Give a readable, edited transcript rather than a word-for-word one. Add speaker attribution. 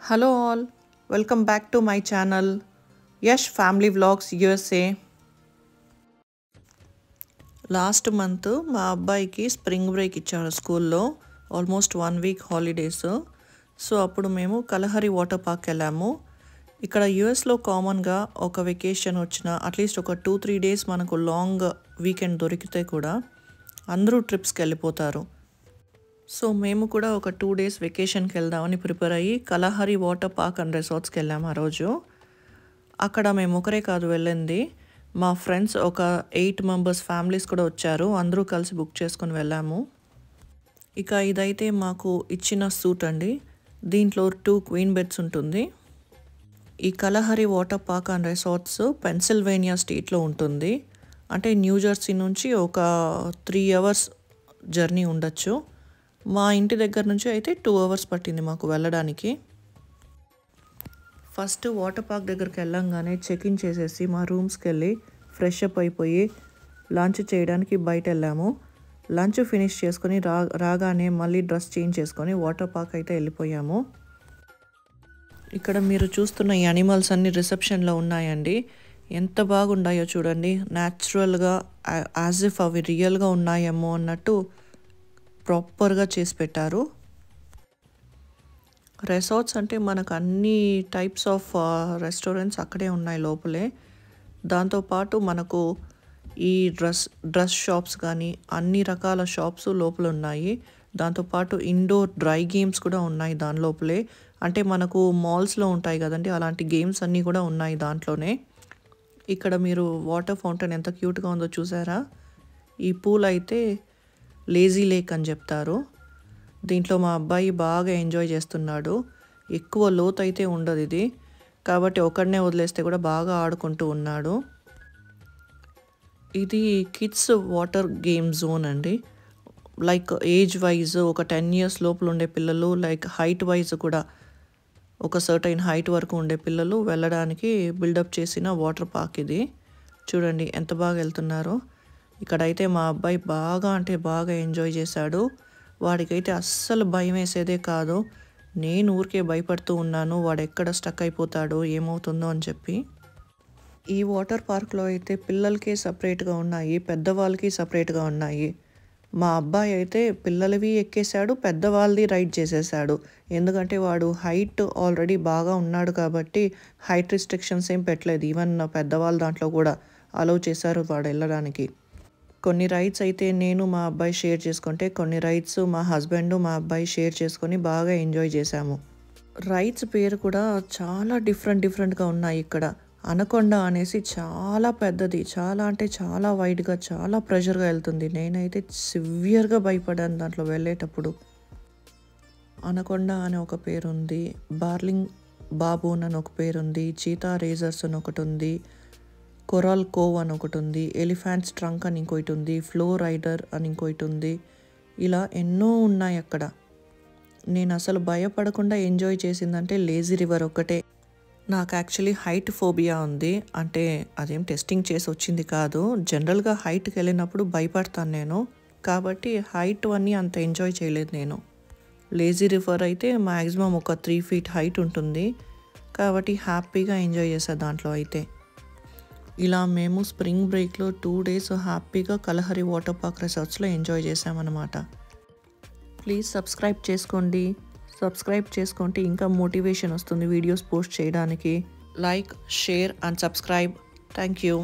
Speaker 1: Hello all, welcome back to my channel Yash Family Vlogs USA. Last month మా అబ్బాయికి spring break ఇచ్చారు స్కూల్లో, almost 1 week holidays. So అప్పుడు మేము Kalahari water park వెళ్ళాము. ఇక్కడ యూఎస్లో కామన్గా ఒక వెకేషన్ వచ్చిన అట్లీస్ట్ ఒక 2-3 డేస్ మనకు లాంగ్ వీకెండ్ దొరికితే కూడా అందరూ ట్రిప్స్కి వెళ్ళిపోతారు. సో మేము కూడా ఒక 2 డేస్ వెకేషన్కి వెళ్దామని ప్రిపేర్ అయ్యి కలహరి వాటర్ పార్క్ అండ్ రిసార్ట్స్కి వెళ్ళాము. ఆ రోజు అక్కడ మేము ఒకరే కాదు వెళ్ళింది, మా ఫ్రెండ్స్ ఒక 8 మెంబర్స్ ఫ్యామిలీస్ కూడా వచ్చారు. అందరూ కలిసి బుక్ చేసుకొని వెళ్ళాము. ఇక ఇదైతే మాకు ఇచ్చిన సూట్ అండి, దీంట్లో 2 క్వీన్ బెడ్స్ ఉంటుంది. ఈ Kalahari water park and resorts Pennsylvania స్టేట్లో ఉంటుంది. అంటే న్యూజెర్సీ నుంచి ఒక 3 అవర్స్ జర్నీ ఉండొచ్చు. మా ఇంటి దగ్గర నుంచి అయితే 2 అవర్స్ పట్టింది మాకు వెళ్ళడానికి. ఫస్ట్ వాటర్ పార్క్ దగ్గరికి వెళ్ళంగానే చెక్ ఇన్ చేసేసి మా రూమ్స్కి వెళ్ళి ఫ్రెష్ అప్ అయిపోయి లంచ్ చేయడానికి బయట వెళ్ళాము. లంచ్ ఫినిష్ చేసుకొని రాగానే మళ్ళీ డ్రెస్ చేంజ్ చేసుకొని వాటర్ పార్క్ అయితే వెళ్ళిపోయాము. ఇక్కడ మీరు చూస్తున్న ఈ యానిమల్స్ అన్ని రిసెప్షన్లో ఉన్నాయండి. ఎంత బాగున్నాయో చూడండి, న్యాచురల్గా యాజ్ ఇఫ్ అవి రియల్గా ఉన్నాయేమో అన్నట్టు ప్రాపర్గా చేసి పెట్టారు. రిసార్ట్స్ అంటే మనకు అన్ని టైప్స్ ఆఫ్ రెస్టారెంట్స్ అక్కడే ఉన్నాయి లోపలే. దాంతోపాటు మనకు ఈ డ్రెస్ షాప్స్ కానీ అన్ని రకాల షాప్స్ లోపల ఉన్నాయి. దాంతోపాటు ఇండోర్ డ్రై గేమ్స్ కూడా ఉన్నాయి దాని లోపలే. అంటే మనకు మాల్స్లో ఉంటాయి కదండి, అలాంటి గేమ్స్ అన్నీ కూడా ఉన్నాయి దాంట్లోనే. ఇక్కడ మీరు వాటర్ ఫౌంటైన్ ఎంత క్యూట్గా ఉందో చూసారా. ఈ పూల్ అయితే లేజీ లేక్ అని చెప్తారు. దీంట్లో మా అబ్బాయి బాగా ఎంజాయ్ చేస్తున్నాడు. ఎక్కువ లోతు అయితే ఉండదు ఇది, కాబట్టి ఒకడనే వదిలేస్తే కూడా బాగా ఆడుకుంటూ ఉన్నాడు. ఇది కిడ్స్ వాటర్ గేమ్ జోన్ అండి. లైక్ ఏజ్ వైజ్ ఒక 10 years లోపల ఉండే పిల్లలు, లైక్ హైట్ వైజ్ కూడా ఒక సర్టైన్ హైట్ వరకు ఉండే పిల్లలు వెళ్ళడానికి బిల్డప్ చేసిన వాటర్ పార్క్ ఇది. చూడండి ఎంత బాగా వెళ్తున్నారో. ఇక్కడైతే మా అబ్బాయి బాగా అంటే బాగా ఎంజాయ్ చేశాడు. వాడికైతే అస్సలు భయం వేసేదే కాదు. నేను ఊరికే భయపడుతూ ఉన్నాను, వాడు ఎక్కడ స్టక్ అయిపోతాడో ఏమవుతుందో అని చెప్పి. ఈ వాటర్ పార్క్లో అయితే పిల్లలకి సపరేట్గా ఉన్నాయి, పెద్దవాళ్ళకి సపరేట్గా ఉన్నాయి. మా అబ్బాయి అయితే పిల్లలవి ఎక్కేశాడు, పెద్దవాళ్ళది రైడ్ చేసేసాడు. ఎందుకంటే వాడు హైట్ ఆల్రెడీ బాగా ఉన్నాడు కాబట్టి హైట్ రిస్ట్రిక్షన్స్ ఏం పెట్టలేదు. ఈవెన్ పెద్దవాళ్ళ దాంట్లో కూడా అలౌ చేశారు వాడు వెళ్ళడానికి. కొన్ని రైడ్స్ అయితే నేను మా అబ్బాయి షేర్ చేసుకుంటే, కొన్ని రైడ్స్ మా హస్బెండ్ మా అబ్బాయి షేర్ చేసుకొని బాగా ఎంజాయ్ చేశాము. రైడ్స్ పేరు కూడా చాలా డిఫరెంట్గా ఉన్నాయి ఇక్కడ. అనకొండ అనేసి చాలా పెద్దది, చాలా అంటే చాలా వైడ్గా, చాలా ప్రెషర్గా వెళ్తుంది. నేనైతే సివియర్గా భయపడాను దాంట్లో వెళ్ళేటప్పుడు. అనకొండ అని ఒక పేరు ఉంది, బార్లింగ్ బాబూన్ అని ఒక పేరు ఉంది, చీతా రేజర్స్ అని ఒకటి ఉంది, కొరాల్ కోవ్ అని ఒకటి ఉంది, ఎలిఫెంట్స్ ట్రంక్ అని ఇంకోటి ఉంది, ఫ్లో రైడర్ అని ఇంకోటి ఉంది. ఇలా ఎన్నో ఉన్నాయి అక్కడ. నేను అసలు భయపడకుండా ఎంజాయ్ చేసిందంటే లేజీ రివర్ ఒక్కటే. నాకు యాక్చువల్లీ హైట్ ఫోబియా ఉంది. అంటే అదేం టెస్టింగ్ చేసి వచ్చింది కాదు, జనరల్గా హైట్కి వెళ్ళినప్పుడు భయపడతాను నేను, కాబట్టి హైట్ అన్నీ అంత ఎంజాయ్ చేయలేదు నేను. లేజీ రివర్ అయితే మ్యాక్సిమం ఒక 3 feet హైట్ ఉంటుంది, కాబట్టి హ్యాపీగా ఎంజాయ్ చేశాను దాంట్లో అయితే. ఇలా మేము స్ప్రింగ్ బ్రేక్లో 2 days హ్యాపీగా కలహరి వాటర్ పార్క్ రిసార్ట్స్లో ఎంజాయ్ చేసామన్నమాట. ప్లీజ్ సబ్స్క్రైబ్ చేసుకోండి. సబ్స్క్రైబ్ చేసుకుంటే ఇంకా మోటివేషన్ వస్తుంది వీడియోస్ పోస్ట్ చేయడానికి. Like, share and subscribe. Thank you.